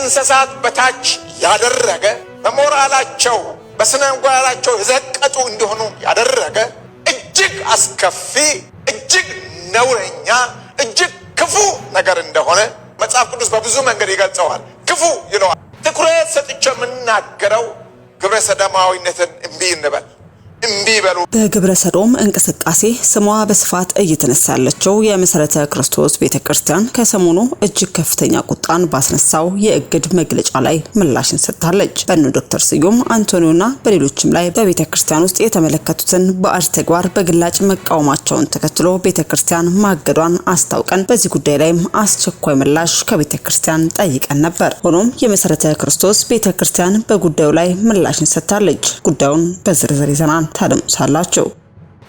ከእንስሳት በታች ያደረገ በሞራላቸው በስነ ምግባራቸው የዘቀጡ እንዲሆኑ ያደረገ እጅግ አስከፊ እጅግ ነውረኛ እጅግ ክፉ ነገር እንደሆነ መጽሐፍ ቅዱስ በብዙ መንገድ ይገልጸዋል። ክፉ ይለዋል። ትኩረት ሰጥቼ የምናገረው ግብረ ሰዶማዊነትን እምቢ እንበል እምቢ በሉ። በግብረ ሰዶም እንቅስቃሴ ስሟ በስፋት እየተነሳ ያለችው የመሰረተ ክርስቶስ ቤተክርስቲያን ከሰሞኑ እጅግ ከፍተኛ ቁጣን ባስነሳው የእግድ መግለጫ ላይ ምላሽን ሰጥታለች። በእነ ዶክተር ስዩም አንቶኒዮና በሌሎችም ላይ በቤተክርስቲያን ውስጥ የተመለከቱትን ባዕድ ተግባር በግላጭ መቃወማቸውን ተከትሎ ቤተክርስቲያን ማገዷን አስታውቀን በዚህ ጉዳይ ላይም አስቸኳይ ምላሽ ከቤተክርስቲያን ጠይቀን ነበር። ሆኖም የመሰረተ ክርስቶስ ቤተክርስቲያን በጉዳዩ ላይ ምላሽን ሰጥታለች። ጉዳዩን በዝርዝር ይዘናል ታደምጡታላችሁ።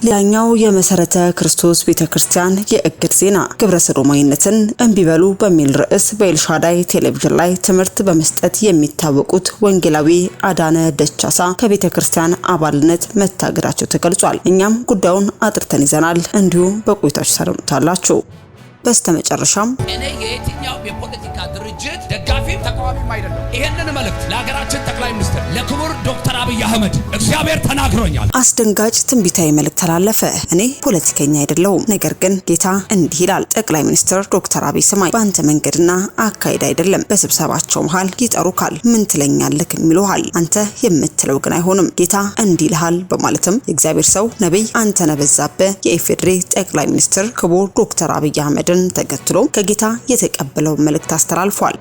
ሌላኛው የመሰረተ ክርስቶስ ቤተክርስቲያን የእግድ ዜና ግብረ ሰዶማዊነትን እንቢበሉ በሚል ርዕስ በኤልሻዳይ ቴሌቪዥን ላይ ትምህርት በመስጠት የሚታወቁት ወንጌላዊ አዳነ ደቻሳ ከቤተክርስቲያን አባልነት መታገዳቸው ተገልጿል። እኛም ጉዳዩን አጥርተን ይዘናል። እንዲሁ በቆይታችሁ ታደምጡታላችሁ። በስተመጨረሻም እኔ የየትኛው የፖለቲካ ድርጅት ደጋፊም ተቃዋሚም አይደለም። ይሄንን መልእክት ለሀገራችን ጠቅላይ ሚኒስትር ለክቡር ዶክተር አብይ አህመድ እግዚአብሔር ተናግሮኛል። አስደንጋጭ ትንቢታዊ መልእክት ተላለፈ። እኔ ፖለቲከኛ አይደለሁም፣ ነገር ግን ጌታ እንዲህ ይላል። ጠቅላይ ሚኒስትር ዶክተር አብይ ስማኝ፣ በአንተ መንገድና አካሄድ አይደለም በስብሰባቸው መሃል ይጠሩካል። ምን ትለኛለህ ይሉሃል። አንተ የምትለው ግን አይሆንም። ጌታ እንዲህ ይልሃል በማለትም የእግዚአብሔር ሰው ነብይ አንተነህ በዛብህ የኢፌዴሪ ጠቅላይ ሚኒስትር ክቡር ዶክተር አብይ አህመድ ተከትሎ ከጌታ የተቀበለው መልእክት አስተላልፏል።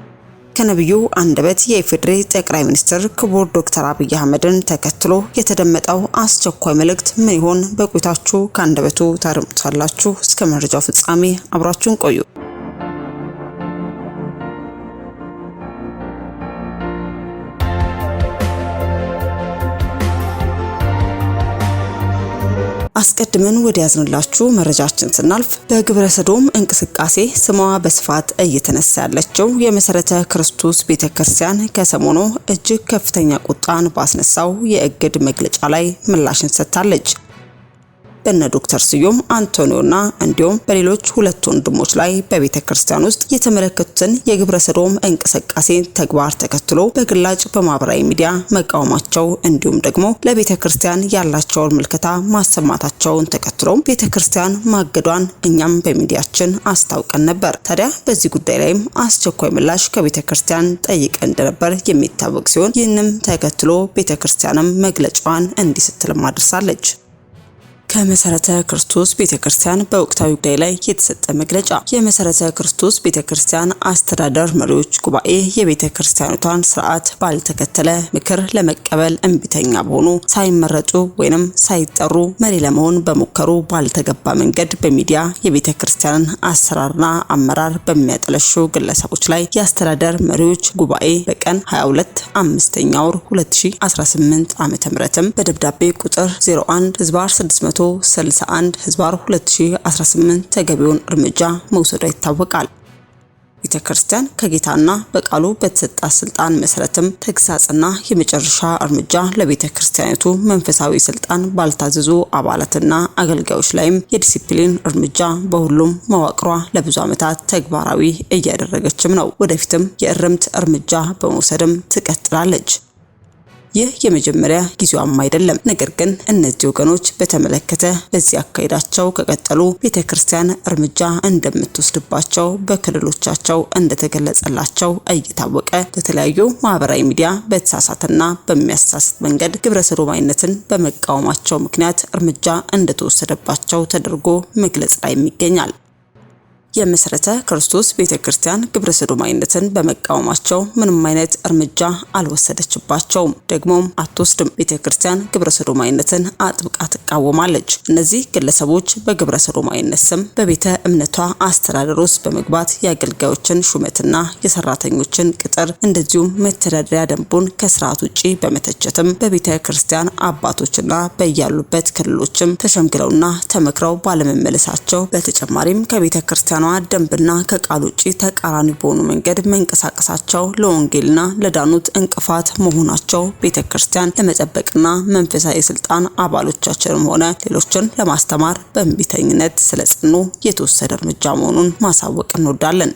ከነብዩ አንደበት የኢፌዴሪ ጠቅላይ ሚኒስትር ክቡር ዶክተር አብይ አህመድን ተከትሎ የተደመጠው አስቸኳይ መልእክት ምን ይሆን? በቆይታችሁ ከአንደበቱ ታደምጡታላችሁ። እስከ መረጃው ፍጻሜ አብራችሁን ቆዩ። አስቀድመን ወደ ያዝንላችሁ መረጃችን ስናልፍ በግብረ ሰዶም እንቅስቃሴ ስሟ በስፋት እየተነሳ ያለችው የመሰረተ ክርስቶስ ቤተክርስቲያን ከሰሞኑ እጅግ ከፍተኛ ቁጣን ባስነሳው የእግድ መግለጫ ላይ ምላሽን ሰጥታለች። በእነ ዶክተር ስዩም አንቶኒዮና እንዲሁም በሌሎች ሁለት ወንድሞች ላይ በቤተክርስቲያን ውስጥ የተመለከቱትን የግብረ ሰዶም እንቅስቃሴ ተግባር ተከትሎ በግላጭ በማህበራዊ ሚዲያ መቃወማቸው እንዲሁም ደግሞ ለቤተክርስቲያን ያላቸውን ምልከታ ማሰማታቸውን ተከትሎ ቤተክርስቲያን ማገዷን እኛም በሚዲያችን አስታውቀን ነበር። ታዲያ በዚህ ጉዳይ ላይም አስቸኳይ ምላሽ ከቤተክርስቲያን ጠይቀን እንደነበር የሚታወቅ ሲሆን ይህንም ተከትሎ ቤተክርስቲያንም መግለጫዋን እንዲህ ስትል አድርሳለች። ከመሰረተ ክርስቶስ ቤተክርስቲያን በወቅታዊ ጉዳይ ላይ የተሰጠ መግለጫ። የመሰረተ ክርስቶስ ቤተክርስቲያን አስተዳደር መሪዎች ጉባኤ የቤተክርስቲያኗን ስርዓት ባልተከተለ ምክር ለመቀበል እንቢተኛ በሆኑ ሳይመረጡ ወይንም ሳይጠሩ መሪ ለመሆን በመከሩ ባልተገባ መንገድ በሚዲያ የቤተክርስቲያንን አሰራርና አመራር በሚያጠለሹ ግለሰቦች ላይ የአስተዳደር መሪዎች ጉባኤ በቀን 22/5/2018 ዓ.ም በደብዳቤ ቁጥር 01/661/2018 ተገቢውን እርምጃ መውሰዷ ይታወቃል። ቤተክርስቲያን ከጌታና በቃሉ በተሰጣት ስልጣን መሰረትም ተግሳጽና የመጨረሻ እርምጃ ለቤተክርስቲያኒቱ መንፈሳዊ ስልጣን ባልታዘዙ አባላትና አገልጋዮች ላይም የዲሲፕሊን እርምጃ በሁሉም መዋቅሯ ለብዙ ዓመታት ተግባራዊ እያደረገችም ነው። ወደፊትም የእርምት እርምጃ በመውሰድም ትቀጥላለች። ይህ የመጀመሪያ ጊዜዋም አይደለም። ነገር ግን እነዚህ ወገኖች በተመለከተ በዚህ አካሄዳቸው ከቀጠሉ ቤተክርስቲያን እርምጃ እንደምትወስድባቸው በክልሎቻቸው እንደተገለጸላቸው እየታወቀ በተለያዩ ማህበራዊ ሚዲያ በተሳሳተና በሚያሳስት መንገድ ግብረ ሰዶማዊነትን በመቃወማቸው ምክንያት እርምጃ እንደተወሰደባቸው ተደርጎ መግለጽ ላይ ይገኛል። የመሰረተ ክርስቶስ ቤተክርስቲያን ግብረ ሰዶማዊነትን በመቃወማቸው ምንም አይነት እርምጃ አልወሰደችባቸውም፣ ደግሞም አትወስድም። ቤተክርስቲያን ግብረ ሰዶማዊነትን አጥብቃ ትቃወማለች። እነዚህ ግለሰቦች በግብረ ሰዶማዊነት ስም በቤተ እምነቷ አስተዳደር ውስጥ በመግባት የአገልጋዮችን ሹመትና የሰራተኞችን ቅጥር እንደዚሁም መተዳደሪያ ደንቡን ከስርዓት ውጪ በመተቸትም በቤተክርስቲያን አባቶችና በያሉበት ክልሎችም ተሸምግለውና ተመክረው ባለመመለሳቸው በተጨማሪም ከቤተክርስቲያን ደንብና ከቃል ውጪ ተቃራኒ በሆኑ መንገድ መንቀሳቀሳቸው ለወንጌልና ለዳኑት እንቅፋት መሆናቸው ቤተክርስቲያን ለመጠበቅና መንፈሳዊ ስልጣን አባሎቻችንም ሆነ ሌሎችን ለማስተማር በእንቢተኝነት ስለጸኑ የተወሰደ እርምጃ መሆኑን ማሳወቅ እንወዳለን።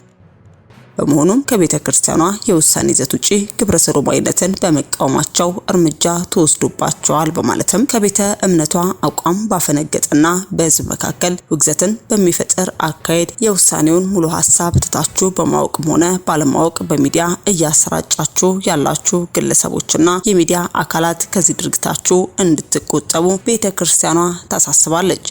በመሆኑም ከቤተ ክርስቲያኗ የውሳኔ ይዘት ውጪ ግብረ ሰዶማዊነትን በመቃወማቸው እርምጃ ተወስዶባቸዋል በማለትም ከቤተ እምነቷ አቋም ባፈነገጠና በሕዝብ መካከል ውግዘትን በሚፈጥር አካሄድ የውሳኔውን ሙሉ ሐሳብ ትታችሁ በማወቅም ሆነ ባለማወቅ በሚዲያ እያሰራጫችሁ ያላችሁ ግለሰቦችና የሚዲያ አካላት ከዚህ ድርጊታችሁ እንድትቆጠቡ ቤተ ክርስቲያኗ ታሳስባለች።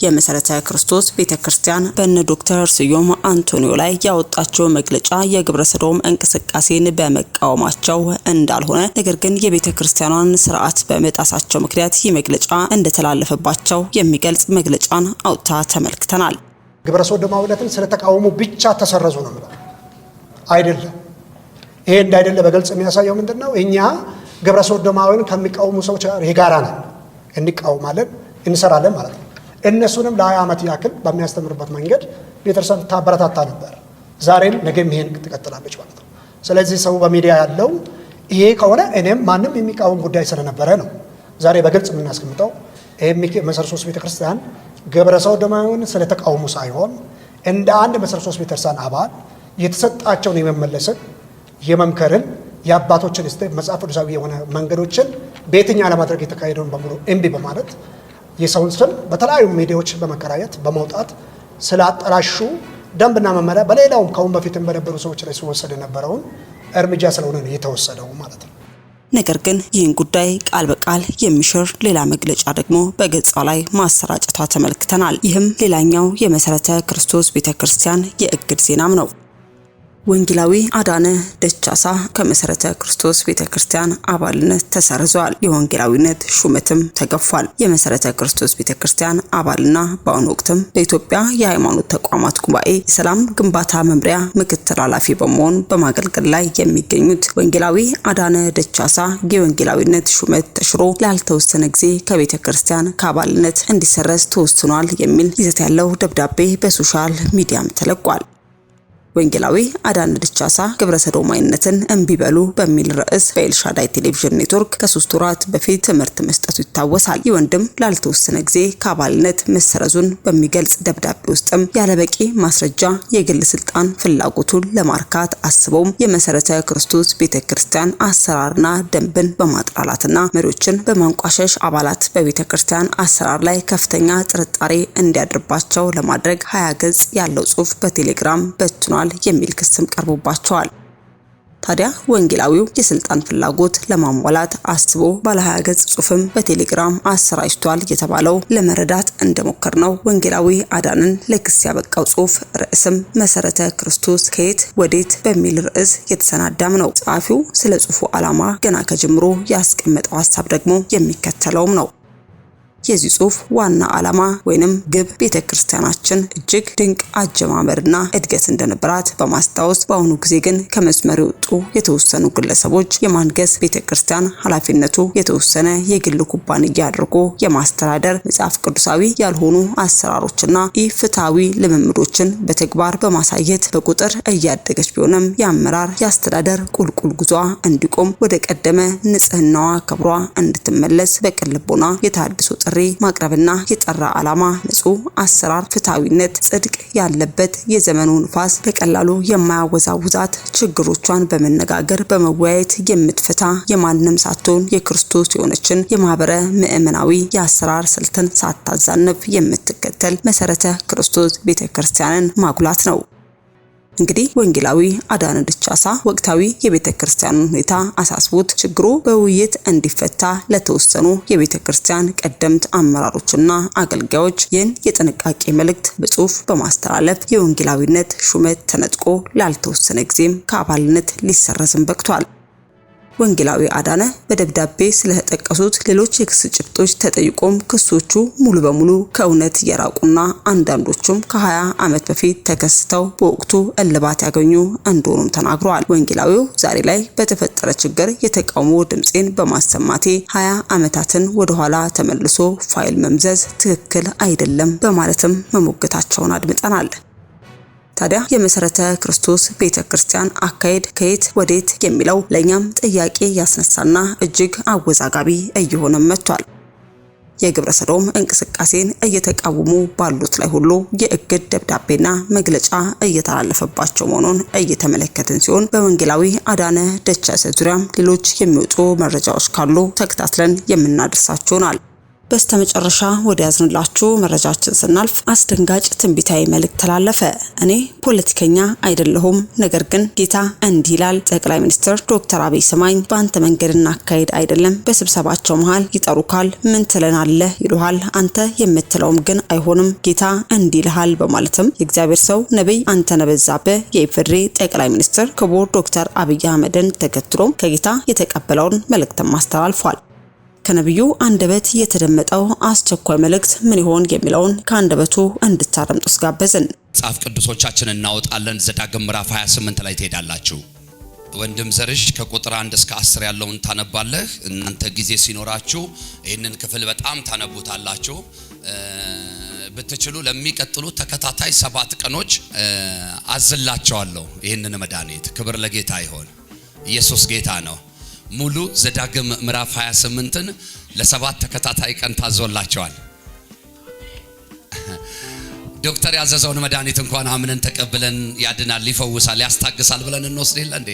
የመሰረተ ክርስቶስ ቤተክርስቲያን በእነ ዶክተር ስዩም አንቶኒዮ ላይ ያወጣቸው መግለጫ የግብረ ሰዶም እንቅስቃሴን በመቃወማቸው እንዳልሆነ ነገር ግን የቤተክርስቲያኗን ስርዓት በመጣሳቸው ምክንያት ይህ መግለጫ እንደተላለፈባቸው የሚገልጽ መግለጫን አውጥታ ተመልክተናል። ግብረ ሰዶማዊነትን ስለተቃወሙ ብቻ ተሰረዙ ነው ማለት አይደለም። ይሄ እንዳይደለ በግልጽ የሚያሳየው ምንድነው? እኛ ግብረ ሰዶማዊን ከሚቃወሙ ሰዎች ጋር የጋራ ነን፣ እንቃወማለን፣ እንሰራለን ማለት ነው። እነሱንም ለ20 ዓመት ያክል በሚያስተምርበት መንገድ ቤተክርስቲያን ታበረታታ ነበር። ዛሬም ነገም ይሄን ትቀጥላለች ማለት ነው። ስለዚህ ሰው በሚዲያ ያለው ይሄ ከሆነ እኔም ማንም የሚቃወም ጉዳይ ስለነበረ ነው ዛሬ በግልጽ የምናስቀምጠው። ይሄ መሰረት ሶስት ቤተክርስቲያን ግብረ ሰዶማዊን ስለተቃወሙ ሳይሆን እንደ አንድ መሰረት ሶስት ቤተክርስቲያን አባል የተሰጣቸውን የመመለስን የመምከርን የአባቶችን መጽሐፍ ቅዱሳዊ የሆነ መንገዶችን በየትኛ ለማድረግ የተካሄደውን በሙሉ እምቢ በማለት የሰውን ስም በተለያዩ ሚዲያዎች በመከራየት በመውጣት ስላጠላሹ ደንብና መመሪያ በሌላውም ከአሁን በፊትም በነበሩ ሰዎች ላይ ሲወሰድ የነበረውን እርምጃ ስለሆነ ነው የተወሰደው ማለት ነው። ነገር ግን ይህን ጉዳይ ቃል በቃል የሚሽር ሌላ መግለጫ ደግሞ በገጿ ላይ ማሰራጨቷ ተመልክተናል። ይህም ሌላኛው የመሰረተ ክርስቶስ ቤተክርስቲያን የእግድ ዜናም ነው። ወንጌላዊ አዳነ ደቻሳ ከመሰረተ ክርስቶስ ቤተክርስቲያን አባልነት ተሰርዟል። የወንጌላዊነት ሹመትም ተገፏል። የመሰረተ ክርስቶስ ቤተክርስቲያን አባልና በአሁኑ ወቅትም በኢትዮጵያ የሃይማኖት ተቋማት ጉባኤ የሰላም ግንባታ መምሪያ ምክትል ኃላፊ በመሆን በማገልገል ላይ የሚገኙት ወንጌላዊ አዳነ ደቻሳ የወንጌላዊነት ሹመት ተሽሮ ላልተወሰነ ጊዜ ከቤተክርስቲያን ከአባልነት እንዲሰረዝ ተወስኗል የሚል ይዘት ያለው ደብዳቤ በሶሻል ሚዲያም ተለቋል። ወንጌላዊ አዳነ ደቻሳ ግብረ ሰዶማዊነትን እንቢበሉ በሚል ርዕስ በኤልሻዳይ ቴሌቪዥን ኔትወርክ ከ3 ወራት በፊት ትምህርት መስጠቱ ይታወሳል። ይወንድም ላልተወሰነ ጊዜ ከአባልነት መሰረዙን በሚገልጽ ደብዳቤ ውስጥም ያለበቂ ማስረጃ የግል ስልጣን ፍላጎቱን ለማርካት አስበውም የመሰረተ ክርስቶስ ቤተክርስቲያን አሰራርና ደንብን በማጥላላትና መሪዎችን በማንቋሸሽ አባላት በቤተክርስቲያን አሰራር ላይ ከፍተኛ ጥርጣሬ እንዲያድርባቸው ለማድረግ 20 ገጽ ያለው ጽሑፍ በቴሌግራም በትኗል የሚል ክስም ቀርቦባቸዋል። ታዲያ ወንጌላዊው የስልጣን ፍላጎት ለማሟላት አስቦ ባለ 20 ገጽ ጽሑፍም በቴሌግራም አሰራጭቷል የተባለው ለመረዳት እንደሞከርነው ወንጌላዊ አዳነን ለክስ ያበቃው ጽሑፍ ርዕስም መሰረተ ክርስቶስ ከየት ወዴት በሚል ርዕስ የተሰናዳም ነው። ጸሐፊው ስለ ጽሑፉ ዓላማ ገና ከጅምሮ ያስቀመጠው ሐሳብ ደግሞ የሚከተለውም ነው። የዚህ ጽሑፍ ዋና ዓላማ ወይንም ግብ ቤተክርስቲያናችን እጅግ ድንቅ አጀማመርና እድገት እንደነበራት በማስታወስ በአሁኑ ጊዜ ግን ከመስመር የወጡ የተወሰኑ ግለሰቦች የማንገስ ቤተክርስቲያን ኃላፊነቱ የተወሰነ የግል ኩባንያ አድርጎ የማስተዳደር መጽሐፍ ቅዱሳዊ ያልሆኑ አሰራሮችና ኢፍትሐዊ ልምምዶችን በተግባር በማሳየት በቁጥር እያደገች ቢሆንም የአመራር የአስተዳደር ቁልቁል ጉዟ እንዲቆም ወደ ቀደመ ንጽህናዋ ክብሯ እንድትመለስ በቅን ልቦና የታድሶ ጥሪ ማቅረብና የጠራ ዓላማ ንጹህ አሰራር ፍትሐዊነት ጽድቅ ያለበት የዘመኑ ንፋስ በቀላሉ የማያወዛውዛት ችግሮቿን በመነጋገር በመወያየት የምትፈታ የማንም ሳትሆን የክርስቶስ የሆነችን የማህበረ ምእመናዊ የአሰራር ስልትን ሳታዛንፍ የምትከተል መሰረተ ክርስቶስ ቤተክርስቲያንን ማጉላት ነው። እንግዲህ ወንጌላዊ አዳነ ደቻሳ ወቅታዊ የቤተክርስቲያኑን ሁኔታ አሳስቦት ችግሩ በውይይት እንዲፈታ ለተወሰኑ የቤተክርስቲያን ቀደምት አመራሮችና አገልጋዮች ይህን የጥንቃቄ መልእክት በጽሑፍ በማስተላለፍ የወንጌላዊነት ሹመት ተነጥቆ ላልተወሰነ ጊዜም ከአባልነት ሊሰረዝም በቅቷል። ወንጌላዊ አዳነ በደብዳቤ ስለተጠቀሱት ሌሎች የክስ ጭብጦች ተጠይቆም ክሶቹ ሙሉ በሙሉ ከእውነት የራቁና አንዳንዶቹም ከ20 ዓመት በፊት ተከስተው በወቅቱ እልባት ያገኙ እንደሆኑም ተናግረዋል። ወንጌላዊው ዛሬ ላይ በተፈጠረ ችግር የተቃውሞ ድምጼን በማሰማቴ 20 ዓመታትን ወደኋላ ተመልሶ ፋይል መምዘዝ ትክክል አይደለም በማለትም መሞገታቸውን አድምጠናል። ታዲያ የመሰረተ ክርስቶስ ቤተክርስቲያን አካሄድ ከየት ወዴት የሚለው ለኛም ጥያቄ ያስነሳና እጅግ አወዛጋቢ እየሆነ መጥቷል። የግብረ ሰዶም እንቅስቃሴን እየተቃወሙ ባሉት ላይ ሁሉ የእግድ ደብዳቤና መግለጫ እየተላለፈባቸው መሆኑን እየተመለከትን ሲሆን በወንጌላዊ አዳነ ደቻሰ ዙሪያም ሌሎች የሚወጡ መረጃዎች ካሉ ተከታትለን የምናደርሳችሁናል። በስተመጨረሻ ወደ ያዝንላችሁ መረጃችን ስናልፍ አስደንጋጭ ትንቢታዊ መልእክት ተላለፈ። እኔ ፖለቲከኛ አይደለሁም፣ ነገር ግን ጌታ እንዲህ ይላል። ጠቅላይ ሚኒስትር ዶክተር አብይ ሰማኝ፣ በአንተ መንገድና አካሄድ አይደለም። በስብሰባቸው መሃል ይጠሩካል፣ ምን ትለናለህ ይሉሃል፣ አንተ የምትለውም ግን አይሆንም፣ ጌታ እንዲህ ይልሃል በማለትም የእግዚአብሔር ሰው ነብይ አንተነህ በዛብህ የኢፌዴሪ ጠቅላይ ሚኒስትር ክቡር ዶክተር አብይ አህመድን ተከትሎ ከጌታ የተቀበለውን መልእክትም አስተላልፏል። ከነብዩ አንደበት የተደመጠው አስቸኳይ መልእክት ምን ይሆን የሚለውን ከአንደበቱ እንድታደምጡ ጋበዝን። መጽሐፍ ቅዱሶቻችንን እናወጣለን። ዘዳግም ምዕራፍ 28 ላይ ትሄዳላችሁ። ወንድም ዘርሽ ከቁጥር 1 እስከ 10 ያለውን ታነባለህ። እናንተ ጊዜ ሲኖራችሁ ይህንን ክፍል በጣም ታነቡታላችሁ። ብትችሉ ለሚቀጥሉ ተከታታይ 7 ቀኖች አዝላችኋለሁ ይህንን መድኃኒት። ክብር ለጌታ ይሁን። ኢየሱስ ጌታ ነው። ሙሉ ዘዳግም ምዕራፍ 28ን ለ7 ተከታታይ ቀን ታዞላቸዋል። ዶክተር ያዘዘውን መድኃኒት እንኳን አምነን ተቀብለን ያድናል፣ ይፈውሳል፣ ያስታግሳል ብለን እንወስድ የለ እንዴ?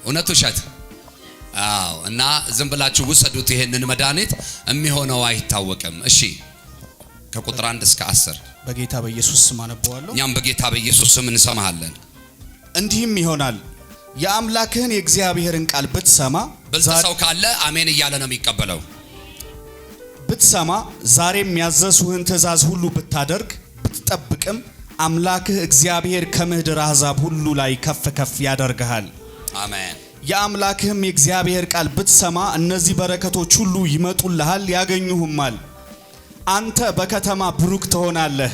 እውነቱ ውሸት? አዎ። እና ዝም ብላችሁ ውሰዱት ይሄንን መድኃኒት፣ የሚሆነው አይታወቅም። እሺ፣ ከቁጥር 1 እስከ 10 በጌታ በኢየሱስ ስም አነበዋለሁ። እኛም በጌታ በኢየሱስ ስም እንሰማሃለን። እንዲህም ይሆናል የአምላክህን የእግዚአብሔርን ቃል ብትሰማ፣ ብልጥ ሰው ካለ አሜን እያለ ነው የሚቀበለው። ብትሰማ ዛሬም ያዘዝሁህን ትእዛዝ ሁሉ ብታደርግ ብትጠብቅም አምላክህ እግዚአብሔር ከምድር አሕዛብ ሁሉ ላይ ከፍ ከፍ ያደርግሃል። አሜን። የአምላክህም የእግዚአብሔር ቃል ብትሰማ እነዚህ በረከቶች ሁሉ ይመጡልሃል ያገኙሁማል። አንተ በከተማ ብሩክ ትሆናለህ፣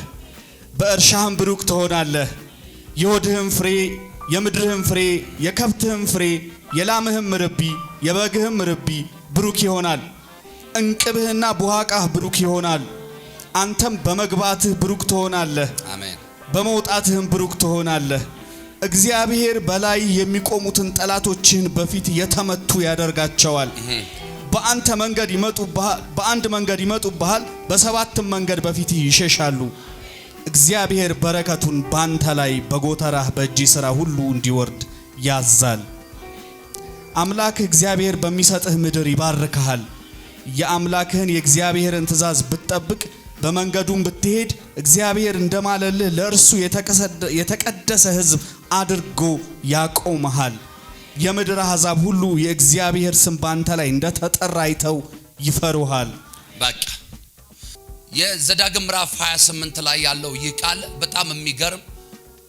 በእርሻህም ብሩክ ትሆናለህ። የሆድህም ፍሬ፣ የምድርህም ፍሬ፣ የከብትህም ፍሬ፣ የላምህም ርቢ፣ የበግህም ርቢ ብሩክ ይሆናል። እንቅብህና ቡሃቃህ ብሩክ ይሆናል። አንተም በመግባትህ ብሩክ ትሆናለህ፣ አሜን። በመውጣትህም ብሩክ ትሆናለህ። እግዚአብሔር በላይ የሚቆሙትን ጠላቶችህን በፊት የተመቱ ያደርጋቸዋል። በአንተ መንገድ ይመጡብሃል፣ በአንድ መንገድ ይመጡብሃል፣ በሰባትም መንገድ በፊትህ ይሸሻሉ። እግዚአብሔር በረከቱን ባንተ ላይ በጎተራህ በእጅ ሥራ ሁሉ እንዲወርድ ያዛል። አምላክ እግዚአብሔር በሚሰጥህ ምድር ይባርክሃል። የአምላክህን የእግዚአብሔርን ትእዛዝ ብትጠብቅ በመንገዱም ብትሄድ እግዚአብሔር እንደማለልህ ለእርሱ የተቀደሰ ሕዝብ አድርጎ ያቆምሃል። የምድር አሕዛብ ሁሉ የእግዚአብሔር ስም ባንተ ላይ እንደተጠራ አይተው ይፈሩሃል። በቃ የዘዳግም ምዕራፍ 28 ላይ ያለው ይህ ቃል በጣም የሚገርም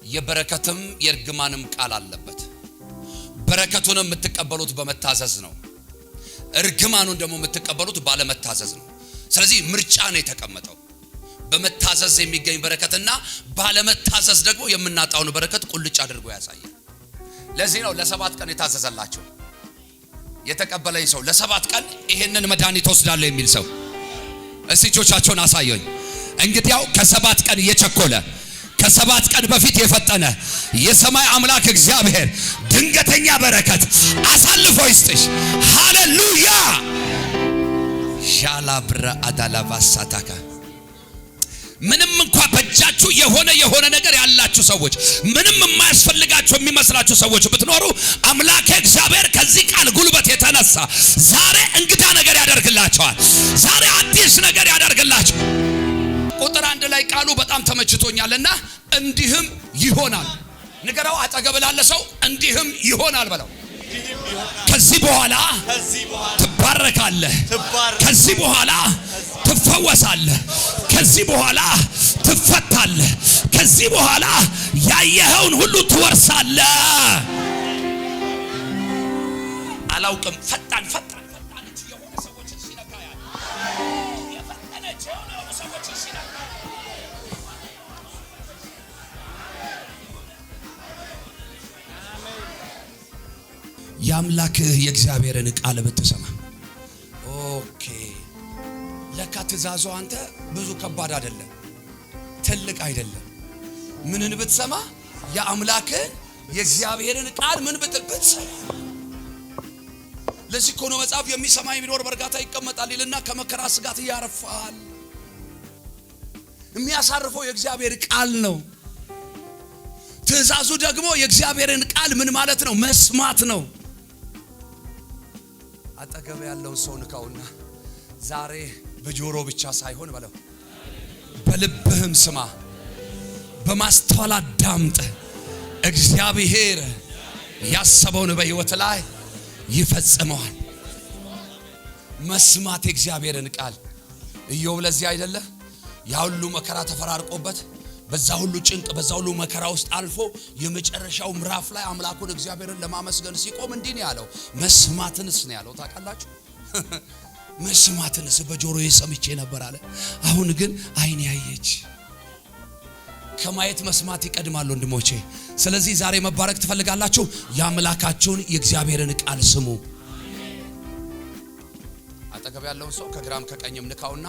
የበረከትም የእርግማንም ቃል አለበት። በረከቱን የምትቀበሉት በመታዘዝ ነው። እርግማኑን ደግሞ የምትቀበሉት ባለመታዘዝ ነው። ስለዚህ ምርጫ ነው የተቀመጠው። በመታዘዝ የሚገኝ በረከትና ባለመታዘዝ ደግሞ የምናጣውን በረከት ቁልጭ አድርጎ ያሳያል። ለዚህ ነው ለ7 ቀን የታዘዘላቸው። የተቀበለኝ ሰው ለ7 ቀን ይሄንን መድኃኒት ወስዳለሁ የሚል ሰው እስቲ እጆቻቸውን አሳየኝ። እንግዲያው ከ7 ቀን እየቸኮለ ከ7 ቀን በፊት የፈጠነ የሰማይ አምላክ እግዚአብሔር ድንገተኛ በረከት አሳልፎ ይስጥሽ። ሃሌሉያ ሻላብራ አዳላቫሳታካ። ምንም እንኳን በእጃችሁ የሆነ ነገር ያላችሁ ሰዎች፣ ምንም የማያስፈልጋችሁ የሚመስላችሁ ሰዎች ብትኖሩ አምላክ እግዚአብሔር ከዚህ ቃል ጉልበት የተነሳ ዛሬ እንግዳ ነገር ያደርግላችኋል። ዛሬ አዲስ ነገር ያደርግላችሁ። ቁጥር 1 ላይ ቃሉ በጣም ተመችቶኛልና እንዲህም ይሆናል። ንገረው አጠገብ ላለ ሰው እንዲህም ይሆናል በለው። ከዚህ በኋላ ትባረካለህ። ከዚህ በኋላ ትፈወሳለህ። ከዚህ በኋላ ትፈታለህ። ከዚህ በኋላ ያየኸውን ሁሉ ትወርሳለህ። አላውቅም ፈጣን የሆነ ሰዎች ሲነካ ያለ የፈጠነች የሆነ ሰዎች ሲነካ የአምላክህ የእግዚአብሔርን ቃል ብትሰማ ኦኬ። ለካ ትእዛዙ አንተ ብዙ ከባድ አይደለም፣ ትልቅ አይደለም። ምንን ብትሰማ? የአምላክህ የእግዚአብሔርን ቃል ምን ብትሰማ? ለዚህ እኮ ነው መጽሐፍ የሚሰማኝ ቢኖር በእርጋታ ይቀመጣል ይልና ከመከራ ስጋት ያርፋል። የሚያሳርፈው የእግዚአብሔር ቃል ነው። ትእዛዙ ደግሞ የእግዚአብሔርን ቃል ምን ማለት ነው? መስማት ነው። አጠገብ ያለውን ሰው ንካውና ዛሬ በጆሮ ብቻ ሳይሆን በለው በልብህም ስማ፣ በማስተዋል አዳምጥ። እግዚአብሔር ያሰበውን በሕይወት ላይ ይፈጽመዋል። መስማት የእግዚአብሔርን ቃል። ኢዮብ ለዚህ አይደለ ያ ሁሉ መከራ ተፈራርቆበት በዛ ሁሉ ጭንቅ በዛ ሁሉ መከራ ውስጥ አልፎ የመጨረሻው ምዕራፍ ላይ አምላኩን እግዚአብሔርን ለማመስገን ሲቆም እንዲህ ነው ያለው፣ መስማትንስ ነው ያለው። ታውቃላችሁ መስማትንስ በጆሮዬ ሰምቼ ነበር አለ፣ አሁን ግን አይኔ ያየች። ከማየት መስማት ይቀድማል ወንድሞቼ። ስለዚህ ዛሬ መባረክ ትፈልጋላችሁ? የአምላካችሁን የእግዚአብሔርን ቃል ስሙ። አጠገብ ያለውን ሰው ከግራም ከቀኝም ንካውና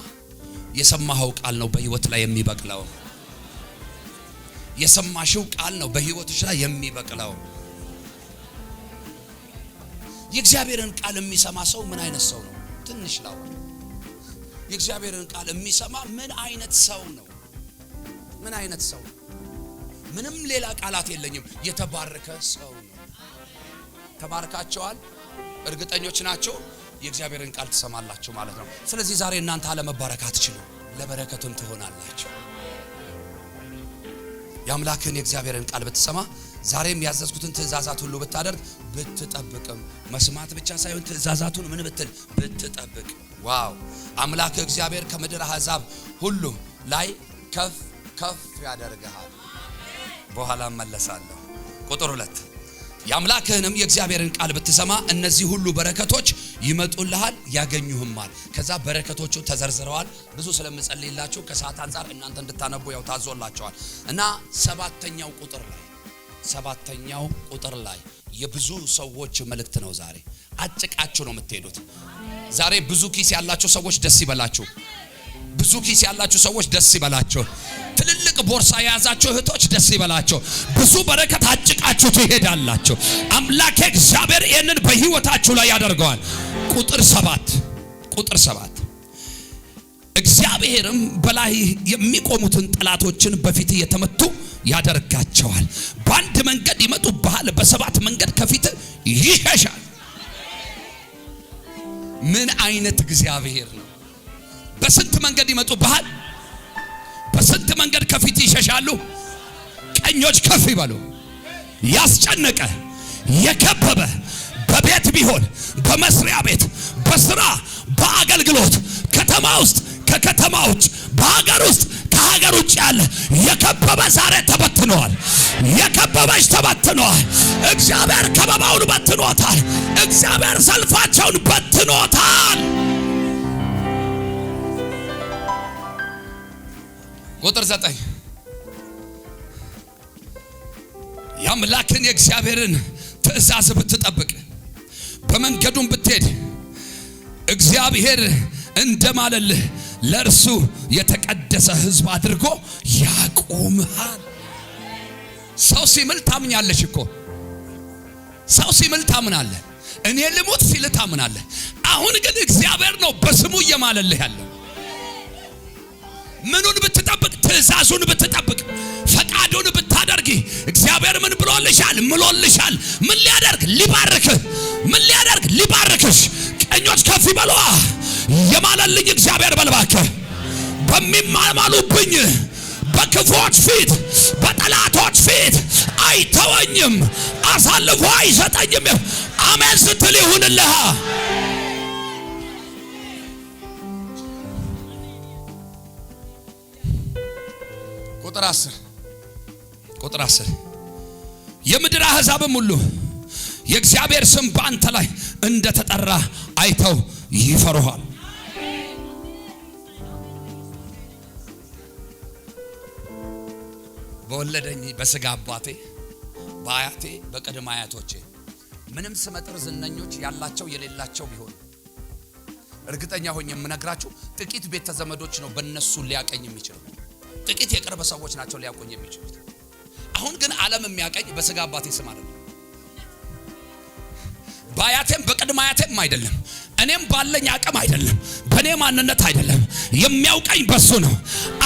የሰማኸው ቃል ነው በሕይወት ላይ የሚበቅለው። የሰማሽው ቃል ነው በሕይወትሽ ላይ የሚበቅለው። የእግዚአብሔርን ቃል የሚሰማ ሰው ምን አይነት ሰው ነው? ትንሽ ነው። የእግዚአብሔርን ቃል የሚሰማ ምን አይነት ሰው ነው? ምን አይነት ሰው? ምንም ሌላ ቃላት የለኝም። የተባረከ ሰው ነው። ተባርካቸዋል። እርግጠኞች ናቸው የእግዚአብሔርን ቃል ትሰማላችሁ ማለት ነው። ስለዚህ ዛሬ እናንተ አለመባረክ አትችሉ፣ ለበረከትም ትሆናላችሁ። የአምላክን የእግዚአብሔርን ቃል ብትሰማ፣ ዛሬም ያዘዝኩትን ትእዛዛት ሁሉ ብታደርግ፣ ብትጠብቅም፣ መስማት ብቻ ሳይሆን ትእዛዛቱን ምን ብትል ብትጠብቅ፣ ዋው! አምላክ እግዚአብሔር ከምድር አሕዛብ ሁሉ ላይ ከፍ ከፍ ያደርግሃል። በኋላ መለሳለሁ። ቁጥር 2 የአምላክህንም የእግዚአብሔርን ቃል ብትሰማ እነዚህ ሁሉ በረከቶች ይመጡልሃል ያገኙህማል። ከዛ በረከቶቹ ተዘርዝረዋል። ብዙ ስለምጸልይላችሁ ከሰዓት አንፃር እናንተ እንድታነቡ ያው ታዞላችኋል። እና ሰባተኛው ቁጥር ላይ የብዙ ሰዎች መልእክት ነው። ዛሬ አጭቃችሁ ነው የምትሄዱት። ዛሬ ብዙ ኪስ ያላችሁ ሰዎች ደስ ይበላችሁ። ብዙ ኪስ ያላችሁ ሰዎች ደስ ይበላችሁ። ትልልቅ ቦርሳ የያዛችሁ እህቶች ደስ ይበላችሁ። ብዙ በረከት አጭቃችሁ ትሄዳላችሁ። አምላክ እግዚአብሔር ይህንን በሕይወታችሁ ላይ ያደርገዋል። ቁጥር 7 እግዚአብሔርም በላይ የሚቆሙትን ጠላቶችን በፊት የተመቱ ያደርጋቸዋል። በአንድ መንገድ ይመጡብሃል፣ በሰባት መንገድ ከፊት ይሸሻል። ምን አይነት እግዚአብሔር ነው! በስንት መንገድ ይመጡብሃል፣ በስንት መንገድ ከፊት ይሸሻሉ። ቀኞች ከፍ ይበሉ። ያስጨነቀ የከበበ በቤት ቢሆን በመስሪያ ቤት በስራ በአገልግሎት ከተማ ውስጥ ከከተማ ውጭ በሀገር ውስጥ ከሀገር ውጭ ያለ የከበበ ዛሬ ተበትነዋል። የከበበች ተበትነዋል። እግዚአብሔር ከበባውን በትኖታል። እግዚአብሔር ሰልፋቸውን በትኖታል። ቁጥር 9 የአምላክን የእግዚአብሔርን ትእዛዝ ብትጠብቅ በመንገዱም ብትሄድ እግዚአብሔር እንደማለልህ ለእርሱ የተቀደሰ ሕዝብ አድርጎ ያቆምሃል። ሰው ሲምል ታምኛለሽ እኮ። ሰው ሲምል ታምናለህ። እኔ ልሙት ሲል ታምናለህ። አሁን ግን እግዚአብሔር ነው በስሙ እየማለልህ ያለው። ምኑን ብትጠብቅ? ትእዛዙን ብትጠብቅ፣ ፈቃዱን ብታደርጊ እግዚአብሔር ምን ብሎልሻል? ምሎልሻል። ምን ሊያደርግ? ሊባርክህ። ምን ሊያደርግ? ሊባርክሽ። ቀኞች ከፍ ይበሉ። የማለልኝ እግዚአብሔር በልባክህ በሚማማሉብኝ በክፉዎች ፊት በጠላቶች ፊት አይተወኝም፣ አሳልፎ አይሰጠኝም። አሜን ስትል ይሁንልህ። ቁጥር 10 የምድር አሕዛብም ሁሉ የእግዚአብሔር ስም በአንተ ላይ እንደተጠራ አይተው ይፈሩሃል። በወለደኝ በስጋ አባቴ በአያቴ በቅድመ አያቶቼ ምንም ስመጥር ዝነኞች ያላቸው የሌላቸው ቢሆን እርግጠኛ ሆኜ የምነግራችሁ ጥቂት ቤተ ዘመዶች ነው በእነሱ ሊያቀኝ የሚችለው። ጥቂት የቅርብ ሰዎች ናቸው ሊያቆኝ የሚችሉት። አሁን ግን ዓለም የሚያቀኝ በስጋ አባቴ ስም አይደለም። በአያቴም ቅድመ አያቴም አይደለም፣ እኔም ባለኝ አቅም አይደለም፣ በኔ ማንነት አይደለም። የሚያውቀኝ በሱ ነው።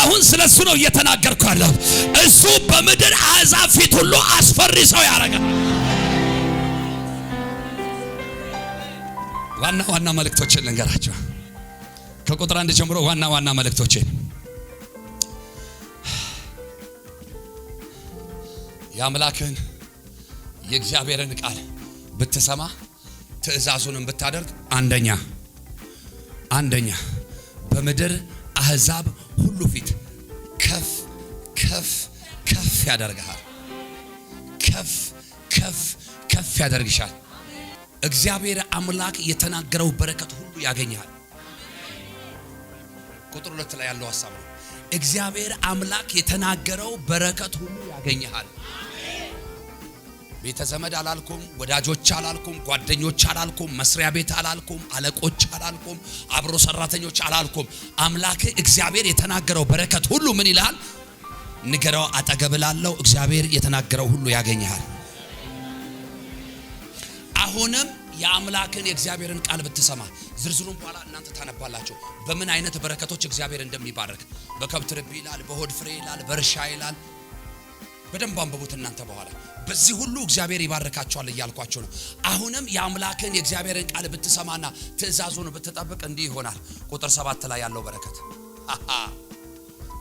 አሁን ስለሱ ነው እየተናገርኩ ያለሁት። እሱ በምድር አሕዛብ ፊት ሁሉ አስፈሪ ሰው ያደርጋል። ዋና መልእክቶችን ልንገራቸው። ከቁጥር 1 ጀምሮ ዋና መልእክቶችን። የአምላክን የእግዚአብሔርን ቃል ብትሰማ ትእዛዙንም ብታደርግ አንደኛ በምድር አሕዛብ ሁሉ ፊት ከፍ ያደርግሃል። ከፍ ያደርግሻል። እግዚአብሔር አምላክ የተናገረው በረከት ሁሉ ያገኛል። ቁጥር 2 ላይ ያለው ሐሳብ ነው። እግዚአብሔር አምላክ የተናገረው በረከት ሁሉ ያገኛል። ቤተ ዘመድ አላልኩም፣ ወዳጆች አላልኩም፣ ጓደኞች አላልኩም፣ መስሪያ ቤት አላልኩም፣ አለቆች አላልኩም፣ አብሮ ሰራተኞች አላልኩም። አምላክ እግዚአብሔር የተናገረው በረከት ሁሉ ምን ይላል? ንገረው፣ አጠገብ ላለው እግዚአብሔር የተናገረው ሁሉ ያገኛል። አሁንም የአምላክን የእግዚአብሔርን ቃል ብትሰማ፣ ዝርዝሩን በኋላ እናንተ ታነባላችሁ። በምን አይነት በረከቶች እግዚአብሔር እንደሚባርክ በከብት ርቢ ይላል፣ በሆድ ፍሬ ይላል፣ በእርሻ ይላል። በደንብ አንብቡት እናንተ በኋላ። በዚህ ሁሉ እግዚአብሔር ይባርካቸዋል እያልኳቸው ነው። አሁንም የአምላክን የእግዚአብሔርን ቃል ብትሰማና ትእዛዙን ብትጠብቅ እንዲህ ይሆናል። ቁጥር 7 ላይ ያለው በረከት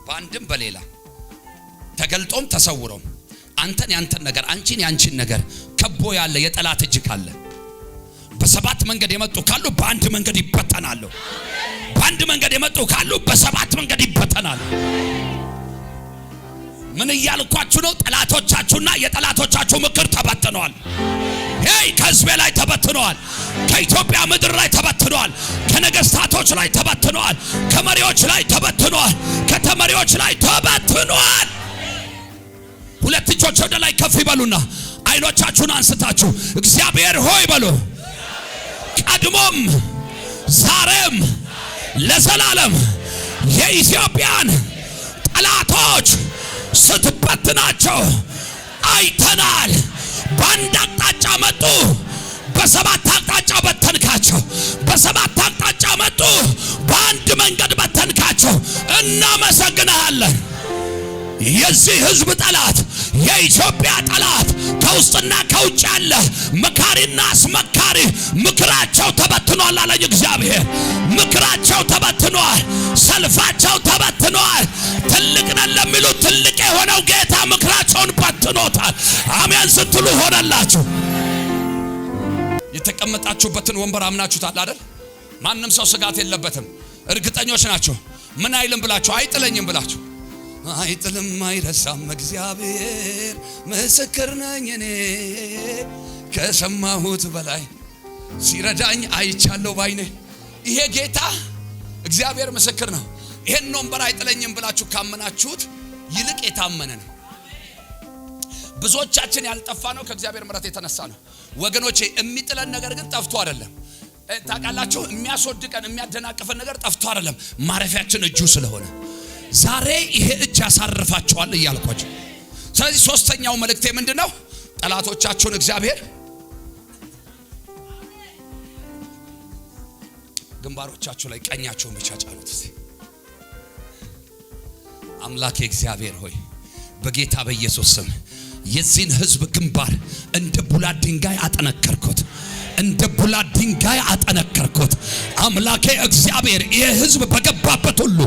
በአንድም በሌላ ተገልጦም ተሰውሮም አንተን ያንተን ነገር አንቺን ያንቺን ነገር ከቦ ያለ የጠላት እጅ ካለ በሰባት መንገድ የመጡ ካሉ በአንድ መንገድ ይበተናሉ። በአንድ መንገድ የመጡ ካሉ በሰባት መንገድ ይበተናሉ። ምን እያልኳችሁ ነው? ጠላቶቻችሁና የጠላቶቻችሁ ምክር ተበትነዋል። ከሕዝቤ ላይ ተበትነዋል። ከኢትዮጵያ ምድር ላይ ተበትነዋል። ከነገስታቶች ላይ ተበትነዋል። ከመሪዎች ላይ ተበትነዋል። ከተመሪዎች ላይ ተበትነዋል። ሁለት እጆች ወደ ላይ ከፍ ይበሉና አይኖቻችሁን አንስታችሁ እግዚአብሔር ሆይ በሉ። ቀድሞም ዛሬም ለዘላለም የኢትዮጵያን ጠላቶች ስትበትናቸው አይተናል። በአንድ አቅጣጫ መጡ፣ በሰባት አቅጣጫ በተንካቸው። በሰባት አቅጣጫ መጡ፣ በአንድ መንገድ በተንካቸው። እናመሰግናለን። የዚህ ህዝብ ጠላት፣ የኢትዮጵያ ጠላት ከውስጥና ከውጭ ያለ መካሪና አስመካሪ ምክራቸው ተበትኗል አለኝ እግዚአብሔር። ምክራቸው ተበትኗል። ሰልፋቸው ተበትኗል። ትልቅ ነን ለሚሉ ትልቅ የሆነው ጌታ ምክራቸውን በትኖታል። አሜን ስትሉ ሆነላችሁ። የተቀመጣችሁበትን ወንበር አምናችሁታል አይደል? ማንም ሰው ስጋት የለበትም። እርግጠኞች ናችሁ። ምን አይልም ብላችሁ፣ አይጥለኝም ብላችሁ። አይጥልም አይረሳም እግዚአብሔር ምስክር ነኝ እኔ ከሰማሁት በላይ ሲረዳኝ አይቻለሁ ባይኔ። ይሄ ጌታ እግዚአብሔር ምስክር ነው። ይሄን ወንበር አይጥለኝም ብላችሁ ካመናችሁት ይልቅ የታመነ ነው። ብዙዎቻችን ያልጠፋ ነው ከእግዚአብሔር ምሕረት የተነሳ ነው ወገኖቼ። የሚጥለን ነገር ግን ጠፍቶ አይደለም። ታውቃላችሁ፣ የሚያስወድቀን የሚያደናቅፈን ነገር ጠፍቶ አይደለም። ማረፊያችን እጁ ስለሆነ ዛሬ ይሄ እጅ ያሳርፋቸዋል እያልኳቸው። ስለዚህ ሶስተኛው መልእክቴ ምንድነው? ጠላቶቻችሁን እግዚአብሔር ግንባሮቻችሁ ላይ ቀኛቸውን ብቻ ጫኑት። አምላኬ እግዚአብሔር ሆይ በጌታ በኢየሱስ ስም የዚህን ህዝብ ግንባር እንደ ቡላት ድንጋይ አጠነከርኩት። እንደ ቡላት ድንጋይ አጠነከርኩት። አምላኬ እግዚአብሔር ይሄ ህዝብ በገባበት ሁሉ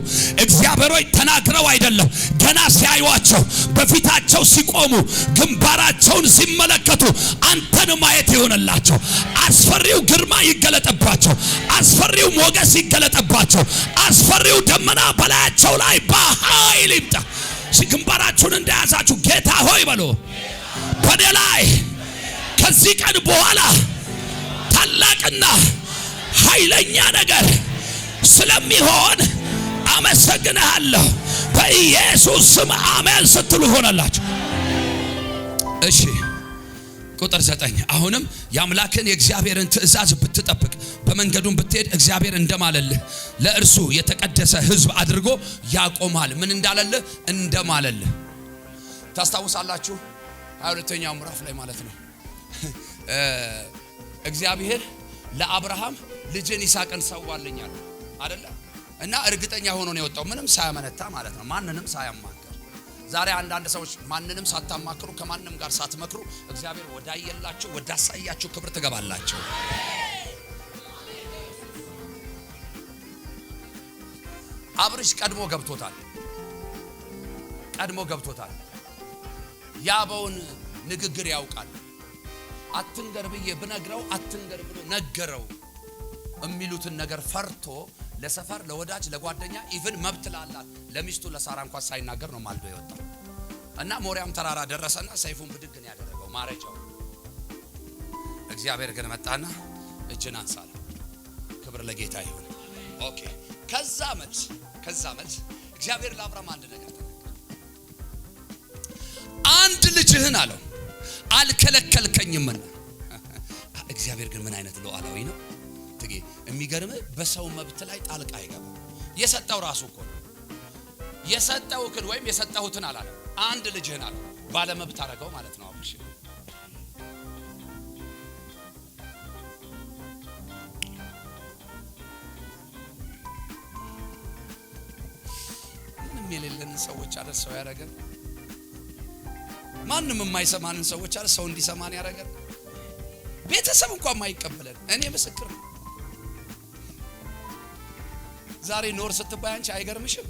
እግዚአብሔር ሆይ ተናግረው አይደለም ገና ሲያዩዋቸው በፊታቸው ሲቆሙ ግንባራቸውን ሲመለከቱ አንተን ማየት ይሆንላቸው። አስፈሪው ግርማ ይገለጥባቸው። አስፈሪው ሞገስ ይገለጥባቸው። አስፈሪው ደመና በላያቸው ላይ በኃይል ይምጣ። ግንባራችሁን እንደያዛችሁ ጌታ ሆይ በሉ። በኔ ላይ ከዚህ ቀን በኋላ ታላቅና ኃይለኛ ነገር ስለሚሆን አመሰግናለሁ። በኢየሱስ ስም አሜን ስትሉ ሆነላችሁ። እሺ ቁጥር 9 አሁንም የአምላክን የእግዚአብሔርን ትእዛዝ ብትጠብቅ በመንገዱን ብትሄድ እግዚአብሔር እንደማለልህ ለእርሱ የተቀደሰ ህዝብ አድርጎ ያቆማል። ምን እንዳለልህ? እንደማለልህ ታስታውሳላችሁ። 22ኛው ምዕራፍ ላይ ማለት ነው። እግዚአብሔር ለአብርሃም ልጅን ይስሐቅን ሰዋልኛል አይደለ? እና እርግጠኛ ሆኖ ነው የወጣው ምንም ሳያመነታ ማለት ነው ማንንም ሳያማክር። ዛሬ አንዳንድ ሰዎች ማንንም ሳታማክሩ ከማንንም ጋር ሳትመክሩ እግዚአብሔር ወዳየላችሁ ወዳሳያችሁ ክብር ትገባላችሁ። አብርሽ ቀድሞ ገብቶታል። ያበውን ንግግር ያውቃል። አትንገር ብዬ ብነግረው አትንገር ብሎ ነገረው የሚሉትን ነገር ፈርቶ ለሰፈር ለወዳጅ ለጓደኛ ኢቭን መብት ላላት ለሚስቱ ለሳራ እንኳን ሳይናገር ነው ማልዶ የወጣው። እና ሞሪያም ተራራ ደረሰና ሰይፉን ብድግ ነው ያደረገው ማረጃው። እግዚአብሔር ግን መጣና እጅን አንሳለ። ክብር ለጌታ ይሁን። ኦኬ ከዛ መልስ እግዚአብሔር ለአብርሃም አንድ ነገር ተናገረ። አንድ ልጅህን አለው አልከለከልከኝምና። እግዚአብሔር ግን ምን አይነት ሉዓላዊ ነው ትጌ! የሚገርም በሰው መብት ላይ ጣልቃ አይገባም። የሰጠው ራሱ እኮ ነው የሰጠውክን ወይም የሰጠሁትን አላለም። አንድ ልጅህን አለው ባለ መብት አደረገው ማለት ነው። አብሽ ምንም የሌለን ሰዎች አለ ሰው ያደረገን። ማንንም የማይሰማንን ሰዎች አለ ሰው እንዲሰማን ያደረገን። ቤተሰብ እንኳን የማይቀበለን እኔ ምስክር ነው። ዛሬ ኖር ስትባይ አንቺ አይገርምሽም?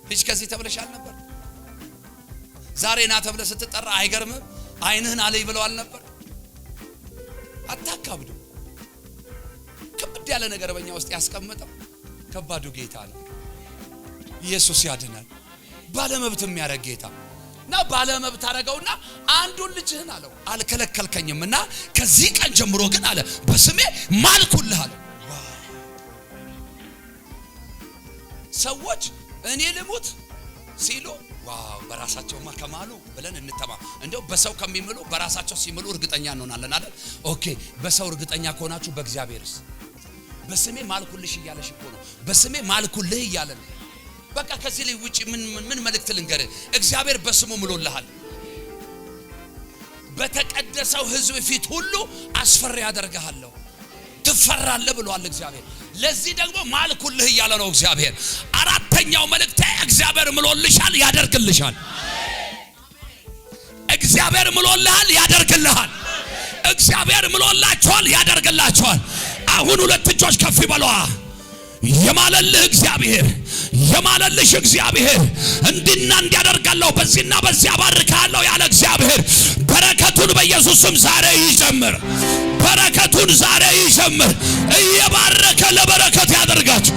ልጅ ከዚህ ተብለሻል ነበር። ዛሬ ና ተብለ ስትጠራ አይገርምም? አይንህን አለይ ብለዋል ነበር። አታካብዱ። ከብድ ያለ ነገር በእኛ ውስጥ ያስቀመጠው ከባዱ ጌታ ነው። ኢየሱስ ያድናል። ባለመብት የሚያደርግ ጌታ ና ባለመብት አደረገውና አንዱን ልጅህን አለው አልከለከልከኝምና ከዚህ ቀን ጀምሮ ግን አለ በስሜ ማልኩልህ አለ። ሰዎች እኔ ልሙት ሲሉ ዋው በራሳቸውማ ከማሉ ብለን እንተማ። እንደው በሰው ከሚምሉ በራሳቸው ሲምሉ እርግጠኛ እንሆናለን አይደል? ኦኬ በሰው እርግጠኛ ከሆናችሁ በእግዚአብሔርስ በስሜ ማልኩልሽ እያለሽ እኮ ነው። በስሜ ማልኩልህ እያለ ነው። በቃ ከዚህ ላይ ውጪ ምን መልእክት ልንገርህ? እግዚአብሔር በስሙ ምሎልሃል። በተቀደሰው ሕዝብ ፊት ሁሉ አስፈሪ ያደርግሃለሁ ትፈራለህ ብሏል እግዚአብሔር። ለዚህ ደግሞ ማልኩልህ እያለ ነው እግዚአብሔር። አራተኛው መልእክት እግዚአብሔር ምሎልሻል ያደርግልሻል። እግዚአብሔር ምሎልሃል ያደርግልሃል። እግዚአብሔር ምሎላችኋል ያደርግላችኋል። አሁን ሁለት እጆች ከፍ ይበሏ። የማለልህ እግዚአብሔር የማለልሽ እግዚአብሔር እንዲና እንዲያደርጋለሁ በዚህና በዚያ ባርካለሁ ያለ እግዚአብሔር በረከቱን በኢየሱስ ስም ዛሬ ይጀምር። በረከቱን ዛሬ ይጀምር። እየባረከ ለበረከት ያደርጋችሁ።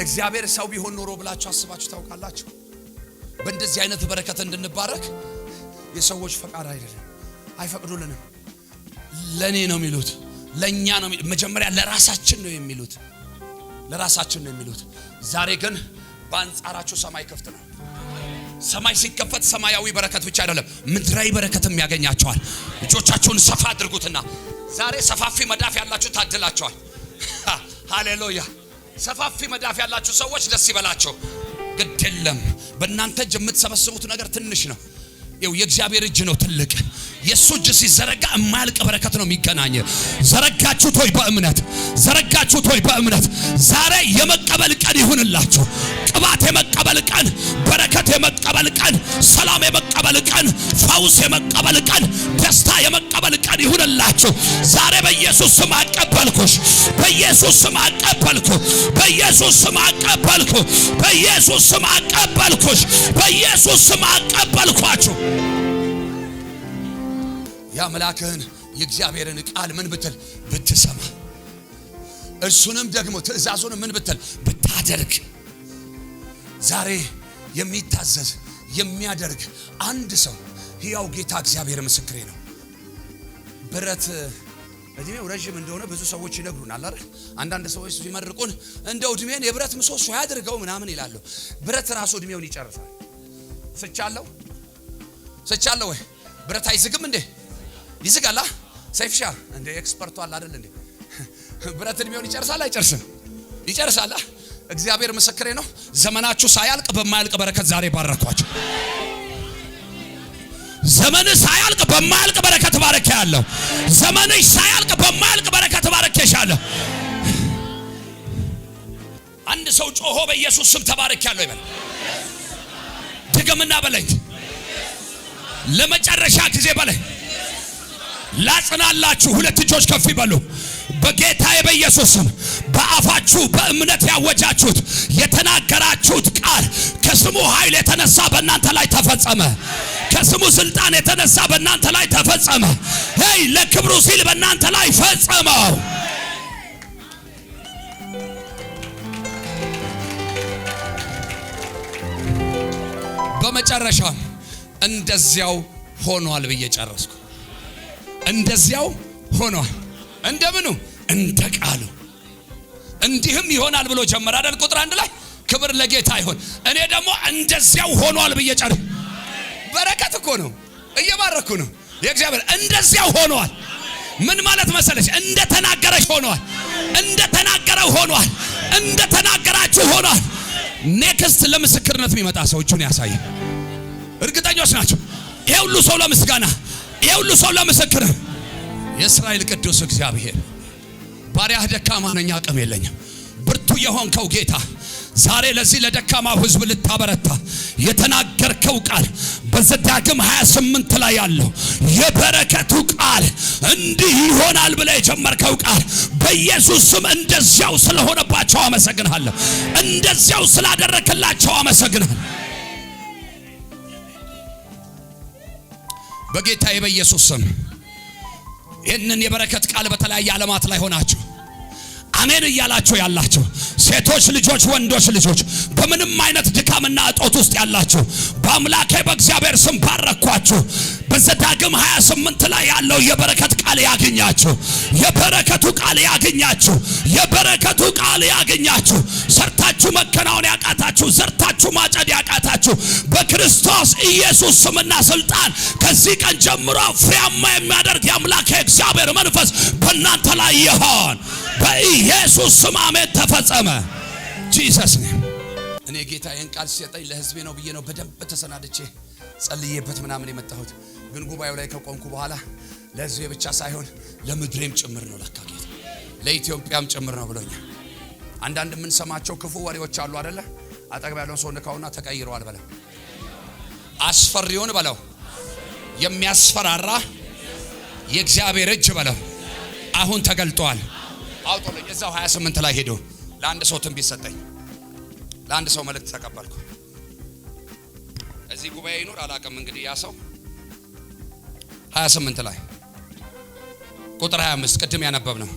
እግዚአብሔር ሰው ቢሆን ኖሮ ብላችሁ አስባችሁ ታውቃላችሁ? በእንደዚህ አይነት በረከት እንድንባረክ የሰዎች ፈቃድ አይደለም፣ አይፈቅዱልንም። ለኔ ነው የሚሉት፣ ለኛ ነው መጀመሪያ ለራሳችን ነው የሚሉት፣ ለራሳችን ነው የሚሉት። ዛሬ ግን በአንጻራችሁ ሰማይ ክፍት ነው። ሰማይ ሲከፈት ሰማያዊ በረከት ብቻ አይደለም ምድራዊ በረከትም ያገኛቸዋል። እጆቻችሁን ሰፋ አድርጉትና ዛሬ ሰፋፊ መዳፍ ያላችሁ ታድላችኋል። ሃሌሉያ! ሰፋፊ መዳፍ ያላችሁ ሰዎች ደስ ይበላችሁ። ግድ የለም በእናንተ እጅ የምትሰበስቡት ነገር ትንሽ ነው። የእግዚአብሔር እጅ ነው ትልቅ። የሱ እጅ ሲዘረጋ የማያልቅ በረከት ነው የሚገናኝ። ዘረጋችሁት ወይ በእምነት? ዘረጋችሁት ወይ በእምነት? ዛሬ የመቀበል ቀን ይሁንላችሁ። ቅባት የመቀበል ቀን፣ በረከት የመቀበል ቀን፣ ሰላም የመቀበል ቀን፣ ፈውስ የመቀበል ቀን፣ ደስታ የመቀበል ቀን ይሁንላችሁ። ዛሬ በኢየሱስ ስም አቀበልኩሽ። በኢየሱስ ስም አቀበልኩ። በኢየሱስ ስም አቀበልኩ። በኢየሱስ ስም አቀበልኩሽ። በኢየሱስ ስም አቀበልኳችሁ። ያምላክህን የእግዚአብሔርን ቃል ምን ብትል ብትሰማ፣ እርሱንም ደግሞ ትእዛዙንም ምን ብትል ብታደርግ፣ ዛሬ የሚታዘዝ የሚያደርግ አንድ ሰው ሕያው ጌታ እግዚአብሔር ምስክሬ ነው። ብረት እድሜው ረጅም እንደሆነ ብዙ ሰዎች ይነግሩናል አይደል? አንዳንድ ሰዎች ሲመርቁን እንደው እድሜን የብረት ምሰሶ ያድርገው ምናምን ይላሉ። ብረት ራሱ እድሜውን ይጨርሳል። ስቻለሁ ወይ ብረት አይዝግም እንዴ? ይዝጋላ? ሰይፍሻ እንደ ኤክስፐርቱ አለ አይደል እንዴ? ብረት እድሜውን ይጨርሳል አይጨርስም? ይጨርሳል። እግዚአብሔር ምስክሬ ነው። ዘመናችሁ ሳያልቅ በማያልቅ በረከት ዛሬ ባረኳችሁ። ዘመንህ ሳያልቅ በማያልቅ በረከት ባርኬያለሁ። ዘመንሽ ሳያልቅ በማያልቅ በረከት ባርኬሻለሁ። አንድ ሰው ጮሆ በኢየሱስ ስም ተባርኬያለሁ ይበል። ድገምና በለኝ። ለመጨረሻ ጊዜ በለኝ። ላጽናላችሁ። ሁለት እጆች ከፍ ይበሉ። በጌታዬ በኢየሱስ ስም በአፋችሁ በእምነት ያወጃችሁት የተናገራችሁት ቃል ከስሙ ኃይል የተነሳ በእናንተ ላይ ተፈጸመ። ከስሙ ስልጣን የተነሳ በእናንተ ላይ ተፈጸመ። ሄይ ለክብሩ ሲል በእናንተ ላይ ፈጸመው። በመጨረሻም እንደዚያው ሆኗል ብዬ ጨረስኩ። እንደዚያው ሆኗል። እንደምኑ? እንደ ቃሉ እንዲህም ይሆናል ብሎ ጀመረ አይደል? ቁጥር 1 ላይ ክብር ለጌታ ይሁን። እኔ ደግሞ እንደዚያው ሆኗል ብዬ ጨረስኩ። በረከት እኮ ነው፣ እየባረኩ ነው። የእግዚአብሔር እንደዚያው ሆኗል። ምን ማለት መሰለሽ? እንደ ተናገረሽ ሆኗል። እንደ ተናገረው ሆኗል። እንደ ተናገራችሁ ሆኗል። ኔክስት ለምስክርነት የሚመጣ ሰው እጁን ያሳየ። እርግጠኞች ናቸው። ይሄ ሁሉ ሰው ለምስጋና፣ ይሄ ሁሉ ሰው ለምስክር። የእስራኤል ቅዱስ እግዚአብሔር ባሪያህ ደካማ ነኝ፣ አቅም የለኝም። ብርቱ የሆንከው ጌታ ዛሬ ለዚህ ለደካማው ሕዝብ ልታበረታ የተናገርከው ቃል በዘዳግም 28 ላይ ያለው የበረከቱ ቃል እንዲህ ይሆናል ብለህ የጀመርከው ቃል በኢየሱስ ስም እንደዚያው ስለሆነባቸው አመሰግናለሁ። እንደዚያው ስላደረክላቸው አመሰግናለሁ። በጌታዬ በኢየሱስ ስም ይህንን የበረከት ቃል በተለያየ ዓለማት ላይ ሆናችሁ አሜን እያላችሁ ያላችሁ ሴቶች ልጆች፣ ወንዶች ልጆች፣ በምንም አይነት ድካምና እጦት ውስጥ ያላችሁ በአምላኬ በእግዚአብሔር ስም ባረኳችሁ። በዘዳግም 28 ላይ ያለው የበረከት ቃል ያገኛችሁ። የበረከቱ ቃል ያገኛችሁ። የበረከቱ ቃል ያገኛችሁ። ሰርታችሁ መከናወን ያቃታችሁ፣ ዘርታችሁ ማጨድ ያቃታችሁ በክርስቶስ ኢየሱስ ስምና ስልጣን ከዚህ ቀን ጀምሮ ፍሬያማ የሚያደርግ የአምላኬ እግዚአብሔር መንፈስ በእናንተ ላይ ይሆን። በኢየሱስ ስም አሜን። ተፈጸመ። ጂሰስ ኔም። እኔ ጌታ ይህን ቃል ሲሰጠኝ ለሕዝቤ ነው ብዬ ነው በደንብ ተሰናድቼ ጸልዬበት ምናምን የመጣሁት። ግን ጉባኤው ላይ ከቆምኩ በኋላ ለሕዝቤ ብቻ ሳይሆን ለምድሬም ጭምር ነው ለካ ጌታ፣ ለኢትዮጵያም ጭምር ነው ብሎኛል። አንዳንድ የምንሰማቸው ክፉ ወሬዎች አሉ አይደለ? አጠገብ ያለውን ሰው ንካውና ተቀይረዋል በለው። አስፈሪውን በለው፣ የሚያስፈራራ የእግዚአብሔር እጅ በለው አሁን ተገልጧል። አውጦልኝ እዛው 28 ላይ ሄዶ ለአንድ ሰው ትንቢት ሰጠኝ። ለአንድ ሰው መልእክት ተቀበልኩ። እዚህ ጉባኤ ይኑር አላውቅም። እንግዲህ ያ ሰው 28 ላይ ቁጥር 25 ቅድም ያነበብ ነው።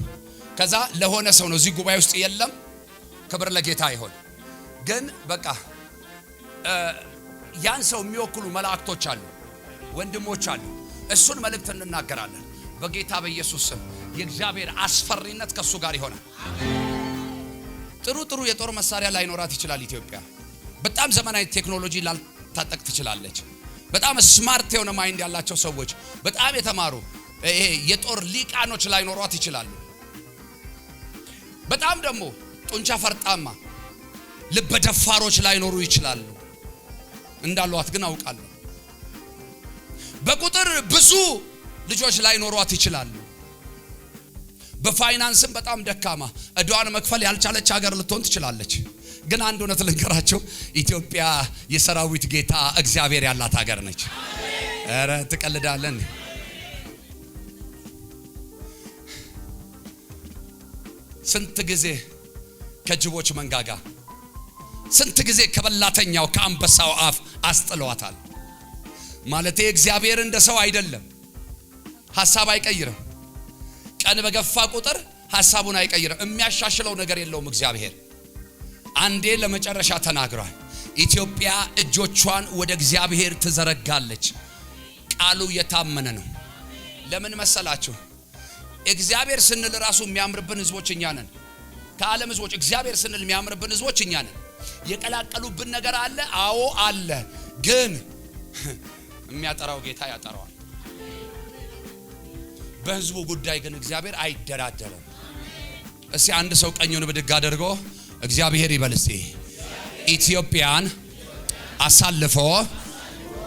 ከዛ ለሆነ ሰው ነው እዚህ ጉባኤ ውስጥ የለም። ክብር ለጌታ ይሁን። ግን በቃ ያን ሰው የሚወክሉ መላእክቶች አሉ፣ ወንድሞች አሉ። እሱን መልእክት እንናገራለን በጌታ በኢየሱስ ስም። የእግዚአብሔር አስፈሪነት ከሱ ጋር ይሆናል። ጥሩ የጦር መሳሪያ ላይኖራት ይችላል ኢትዮጵያ። በጣም ዘመናዊ ቴክኖሎጂ ላልታጠቅ ትችላለች። በጣም ስማርት የሆነ ማይንድ ያላቸው ሰዎች፣ በጣም የተማሩ የጦር ሊቃኖች ላይኖሯት ይችላሉ። በጣም ደግሞ ጡንቻ ፈርጣማ ልበ ደፋሮች ላይኖሩ ይችላሉ። እንዳሏት ግን አውቃለሁ። በቁጥር ብዙ ልጆች ላይኖሯት ይችላሉ። በፋይናንስም በጣም ደካማ እዷን መክፈል ያልቻለች ሀገር ልትሆን ትችላለች። ግን አንድ እውነት ልንገራቸው፣ ኢትዮጵያ የሰራዊት ጌታ እግዚአብሔር ያላት ሀገር ነች። ኧረ ትቀልዳለን። ስንት ጊዜ ከጅቦች መንጋጋ፣ ስንት ጊዜ ከበላተኛው ከአንበሳው አፍ አስጥለዋታል። ማለቴ እግዚአብሔር እንደ ሰው አይደለም፣ ሐሳብ አይቀይርም። ቀን በገፋ ቁጥር ሐሳቡን አይቀይርም። የሚያሻሽለው ነገር የለውም እግዚአብሔር። አንዴ ለመጨረሻ ተናግሯል። ኢትዮጵያ እጆቿን ወደ እግዚአብሔር ትዘረጋለች። ቃሉ የታመነ ነው። ለምን መሰላችሁ? እግዚአብሔር ስንል ራሱ የሚያምርብን ህዝቦች እኛ ነን። ከዓለም ህዝቦች እግዚአብሔር ስንል የሚያምርብን ህዝቦች እኛ ነን። የቀላቀሉብን ነገር አለ፣ አዎ አለ። ግን የሚያጠራው ጌታ ያጠራዋል። በህዝቡ ጉዳይ ግን እግዚአብሔር አይደራደርም። እስቲ አንድ ሰው ቀኙን ብድግ አድርጎ እግዚአብሔር ይበል እስቲ። ኢትዮጵያን አሳልፎ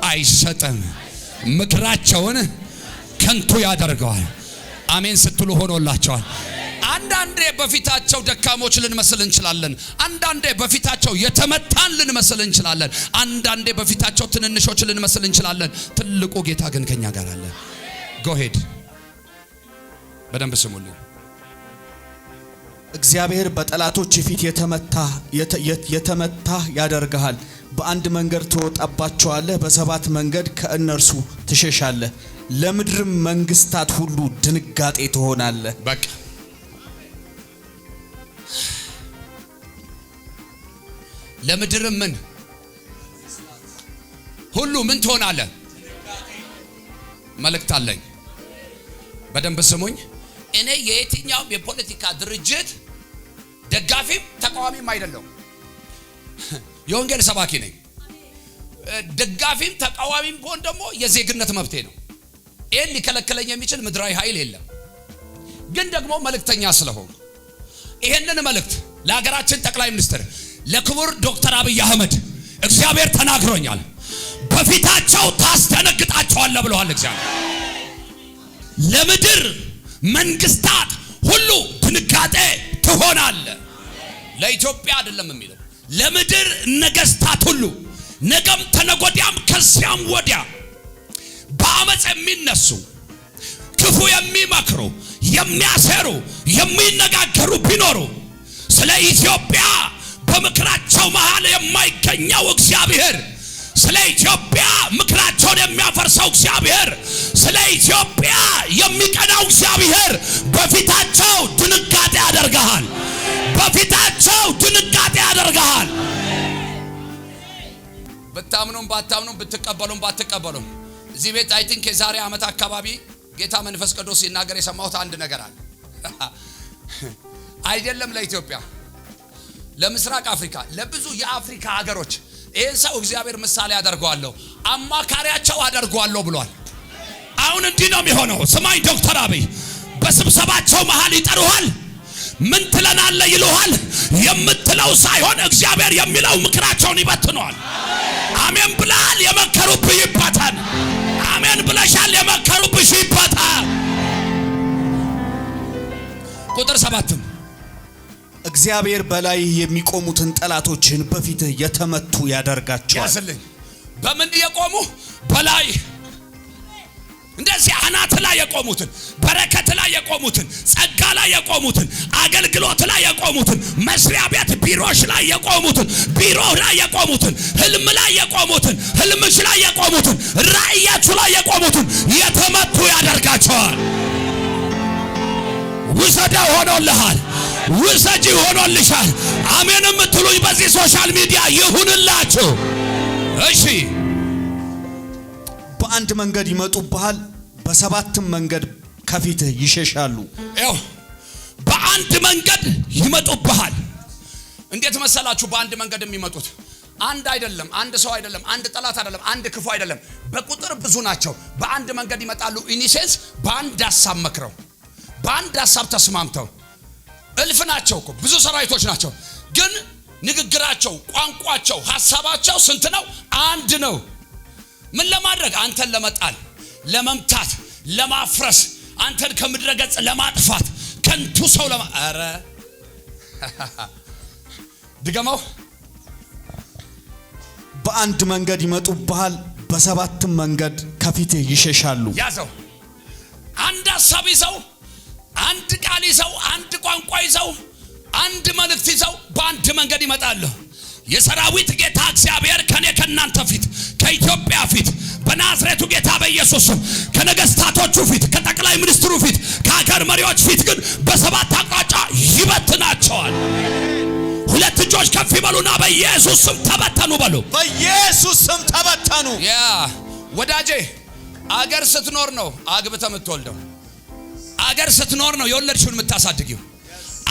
አይሰጥም። ምክራቸውን ከንቱ ያደርገዋል። አሜን ስትሉ ሆኖላቸዋል። አንዳንዴ በፊታቸው ደካሞች ልንመስል እንችላለን። አንዳንዴ በፊታቸው የተመታን ልንመስል እንችላለን። አንዳንዴ በፊታቸው ትንንሾች ልንመስል እንችላለን። ትልቁ ጌታ ግን ከኛ ጋር አለ። ጎሄድ በደንብ ስሙልኝ። እግዚአብሔር በጠላቶች ፊት የተመታ ያደርግሃል። በአንድ መንገድ ትወጣባቸዋለህ፣ በሰባት መንገድ ከእነርሱ ትሸሻለህ። ለምድርም መንግስታት ሁሉ ድንጋጤ ትሆናለህ። በቃ ለምድርም ምን ሁሉ ምን ትሆናለህ? መልእክት አለኝ። በደንብ ስሙኝ። እኔ የየትኛውም የፖለቲካ ድርጅት ደጋፊም ተቃዋሚም አይደለሁም። የወንጌል ሰባኪ ነኝ። ደጋፊም ተቃዋሚም ቢሆን ደግሞ የዜግነት መብቴ ነው። ይሄን ሊከለክለኝ የሚችል ምድራዊ ኃይል የለም። ግን ደግሞ መልእክተኛ ስለሆነ ይሄንን መልእክት ለሀገራችን ጠቅላይ ሚኒስትር ለክቡር ዶክተር አብይ አህመድ እግዚአብሔር ተናግሮኛል። በፊታቸው ታስደነግጣቸዋለህ ብለዋል እግዚአብሔር። ለምድር መንግስታት ሁሉ ድንጋጤ ትሆናለህ። ለኢትዮጵያ አይደለም የሚለው፣ ለምድር ነገስታት ሁሉ ነገም ተነጎዲያም ከዚያም ወዲያ በአመፅ የሚነሱ ክፉ የሚመክሩ የሚያሰሩ የሚነጋገሩ ቢኖሩ ስለ ኢትዮጵያ በምክራቸው መሃል የማይገኘው እግዚአብሔር፣ ስለ ኢትዮጵያ ምክራቸውን የሚያፈርሰው እግዚአብሔር፣ ስለ ኢትዮጵያ የሚቀናው እግዚአብሔር በፊታቸው ድንጋጤ ያደርጋል። በፊታቸው ድንጋጤ ያደርጋል። ብታምኑም ባታምኑም ብትቀበሉም ባትቀበሉም እዚህ ቤት አይ ቲንክ የዛሬ ዓመት አካባቢ ጌታ መንፈስ ቅዱስ ሲናገር የሰማሁት አንድ ነገር አለ። አይደለም ለኢትዮጵያ፣ ለምስራቅ አፍሪካ፣ ለብዙ የአፍሪካ ሀገሮች ይሄን ሰው እግዚአብሔር ምሳሌ አደርገዋለሁ፣ አማካሪያቸው አደርገዋለሁ ብሏል። አሁን እንዲህ ነው የሚሆነው። ስማኝ ዶክተር አብይ በስብሰባቸው መሃል ይጠሩሃል። ምን ትለናለህ ይሉሃል። የምትለው ሳይሆን እግዚአብሔር የሚለው ምክራቸውን ይበትነዋል። አሜን ብለሃል፣ የመከሩብህ ይበተን። አሜን ብለሻል፣ የመከሩብሽ ይበተን። ቁጥር 7 እግዚአብሔር በላይ የሚቆሙትን ጠላቶችን በፊትህ የተመቱ ያደርጋቸዋል። ያስልኝ በምን የቆሙ በላይ እንደዚህ አናት ላይ የቆሙትን፣ በረከት ላይ የቆሙትን፣ ጸጋ ላይ የቆሙትን፣ አገልግሎት ላይ የቆሙትን፣ መስሪያ ቤት ቢሮሽ ላይ የቆሙትን፣ ቢሮ ላይ የቆሙትን፣ ህልም ላይ የቆሙትን፣ ህልምሽ ላይ የቆሙትን፣ ራእያችሁ ላይ የቆሙትን የተመቱ ያደርጋቸዋል። ውሰደ ሆኖልሃል፣ ውሰጂ ሆኖልሻል። አሜን የምትሉኝ በዚህ ሶሻል ሚዲያ ይሁንላችሁ። እሺ በአንድ መንገድ ይመጡብሃል፣ በሰባትም መንገድ ከፊትህ ይሸሻሉ። ያው በአንድ መንገድ ይመጡብሃል። እንዴት መሰላችሁ? በአንድ መንገድ የሚመጡት አንድ አይደለም፣ አንድ ሰው አይደለም፣ አንድ ጠላት አይደለም፣ አንድ ክፉ አይደለም። በቁጥር ብዙ ናቸው። በአንድ መንገድ ይመጣሉ። ኢኒሴንስ በአንድ ሐሳብ መክረው፣ በአንድ ሐሳብ ተስማምተው እልፍ ናቸው እኮ ብዙ ሰራዊቶች ናቸው። ግን ንግግራቸው፣ ቋንቋቸው፣ ሐሳባቸው ስንት ነው? አንድ ነው። ምን ለማድረግ? አንተን ለመጣል፣ ለመምታት፣ ለማፍረስ፣ አንተን ከምድረ ገጽ ለማጥፋት፣ ከንቱ ሰው አረ ድገመው። በአንድ መንገድ ይመጡብሃል፣ በሰባትም መንገድ ከፊትህ ይሸሻሉ። ያዘው። አንድ ሐሳብ ይዘው፣ አንድ ቃል ይዘው፣ አንድ ቋንቋ ይዘው፣ አንድ መልእክት ይዘው በአንድ መንገድ ይመጣሉ። የሰራዊት ጌታ እግዚአብሔር ከኔ ከናንተ ፊት፣ ከኢትዮጵያ ፊት፣ በናዝሬቱ ጌታ በኢየሱስ ስም ከነገስታቶቹ ፊት፣ ከጠቅላይ ሚኒስትሩ ፊት፣ ከሀገር መሪዎች ፊት ግን በሰባት አቅጣጫ ይበትናቸዋል። ሁለት እጆች ከፍ ይበሉና በኢየሱስ ስም ተበተኑ በሉ። በኢየሱስ ስም ተበተኑ። ያ ወዳጄ፣ አገር ስትኖር ነው አግብተህ የምትወልደው። አገር ስትኖር ነው የወለድሽውን የምታሳድጊው።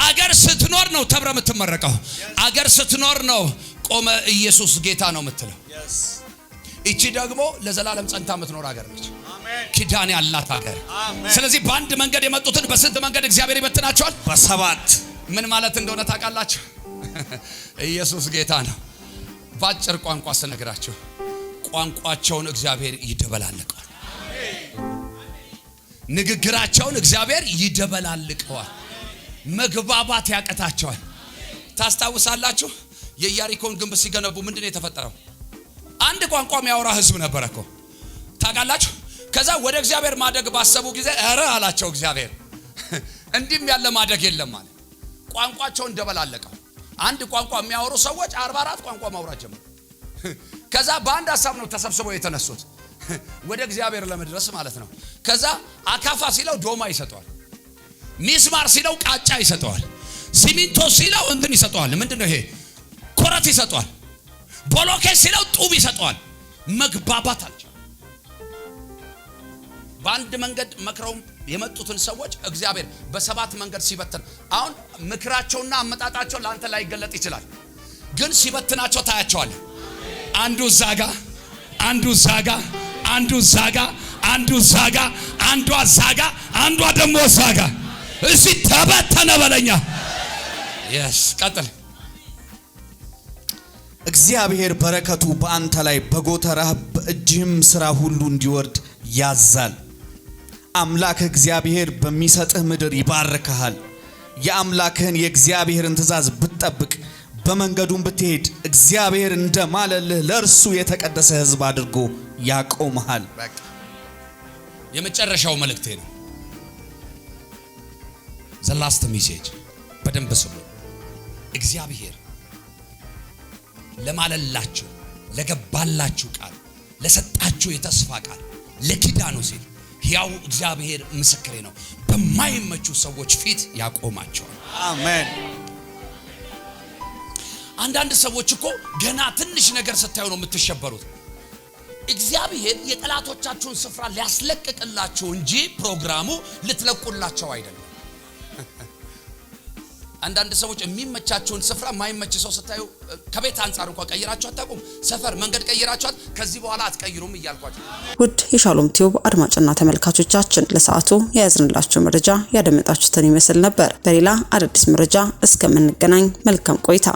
አገር ስትኖር ነው ተብረ የምትመረቀው። አገር ስትኖር ነው ቆመ ኢየሱስ ጌታ ነው የምትለው። እቺ ደግሞ ለዘላለም ጸንታ የምትኖር አገር ነች። ኪዳን ያላት አገር። ስለዚህ በአንድ መንገድ የመጡትን በስንት መንገድ እግዚአብሔር ይበትናቸዋል? በሰባት። ምን ማለት እንደሆነ ታውቃላችሁ? ኢየሱስ ጌታ ነው። ባጭር ቋንቋ ስነግራችሁ ቋንቋቸውን እግዚአብሔር ይደበላለቀዋል። ንግግራቸውን እግዚአብሔር ይደበላልቀዋል። መግባባት ያቀታቸዋል። ታስታውሳላችሁ የኢያሪኮን ግንብ ሲገነቡ ምንድነው የተፈጠረው? አንድ ቋንቋ የሚያወራ ህዝብ ነበር እኮ ታውቃላችሁ። ከዛ ወደ እግዚአብሔር ማደግ ባሰቡ ጊዜ ኧረ አላቸው እግዚአብሔር እንዲህም ያለ ማደግ የለም ማለት ቋንቋቸውን ደበላለቀው። አንድ ቋንቋ የሚያወሩ ሰዎች 44 ቋንቋ ማውራት ጀመሩ። ከዛ በአንድ ሐሳብ ነው ተሰብስበው የተነሱት ወደ እግዚአብሔር ለመድረስ ማለት ነው። ከዛ አካፋ ሲለው ዶማ ይሰጠዋል፣ ሚስማር ሲለው ቃጫ ይሰጠዋል፣ ሲሚንቶ ሲለው እንትን ይሰጠዋል። ምንድነው ይሄ? ኮረት ይሰጠዋል። ቦሎኬ ሲለው ጡብ ይሰጠዋል። መግባባት አልቻለም። በአንድ መንገድ መክረው የመጡትን ሰዎች እግዚአብሔር በሰባት መንገድ ሲበትን፣ አሁን ምክራቸውና አመጣጣቸው ላንተ ላይ ገለጥ ይችላል፣ ግን ሲበትናቸው ታያቸዋለህ። አንዱ ዛጋ፣ አንዱ ዛጋ፣ አንዱ ዛጋ፣ አንዱ ዛጋ፣ አንዷ ዛጋ፣ አንዷ ደግሞ ዛጋ። እሺ ተበተነ በለኛ። yes ቀጥል። እግዚአብሔር በረከቱ በአንተ ላይ በጎተራህ በእጅህም ሥራ ሁሉ እንዲወርድ ያዛል። አምላክ እግዚአብሔር በሚሰጥህ ምድር ይባርክሃል። የአምላክህን የእግዚአብሔርን ትእዛዝ ብትጠብቅ በመንገዱም ብትሄድ እግዚአብሔር እንደማለልህ ለእርሱ የተቀደሰ ሕዝብ አድርጎ ያቆምሃል። የመጨረሻው መልእክቴ ነው። the last message በደንብ ስሙ። እግዚአብሔር ለማለላችሁ ለገባላችሁ ቃል ለሰጣችሁ የተስፋ ቃል ለኪዳኑ ሲል ሕያው እግዚአብሔር ምስክሬ ነው በማይመቹ ሰዎች ፊት ያቆማቸዋል። አሜን። አንዳንድ ሰዎች እኮ ገና ትንሽ ነገር ስታዩ ነው የምትሸበሩት። እግዚአብሔር የጠላቶቻችሁን ስፍራ ሊያስለቅቅላችሁ እንጂ ፕሮግራሙ ልትለቁላቸው አይደለም። አንዳንድ ሰዎች የሚመቻቸውን ስፍራ ማይመች ሰው ስታዩ ከቤት አንፃር እንኳን ቀይራችሁ አታውቁም። ሰፈር መንገድ ቀይራችኋል፣ ከዚህ በኋላ አትቀይሩም እያልኳችሁ። ውድ የሻሎም ቲዩብ አድማጭና ተመልካቾቻችን ለሰዓቱ የያዝንላችሁ መረጃ ያደመጣችሁትን ይመስል ነበር። በሌላ አዳዲስ መረጃ እስከምንገናኝ መልካም ቆይታ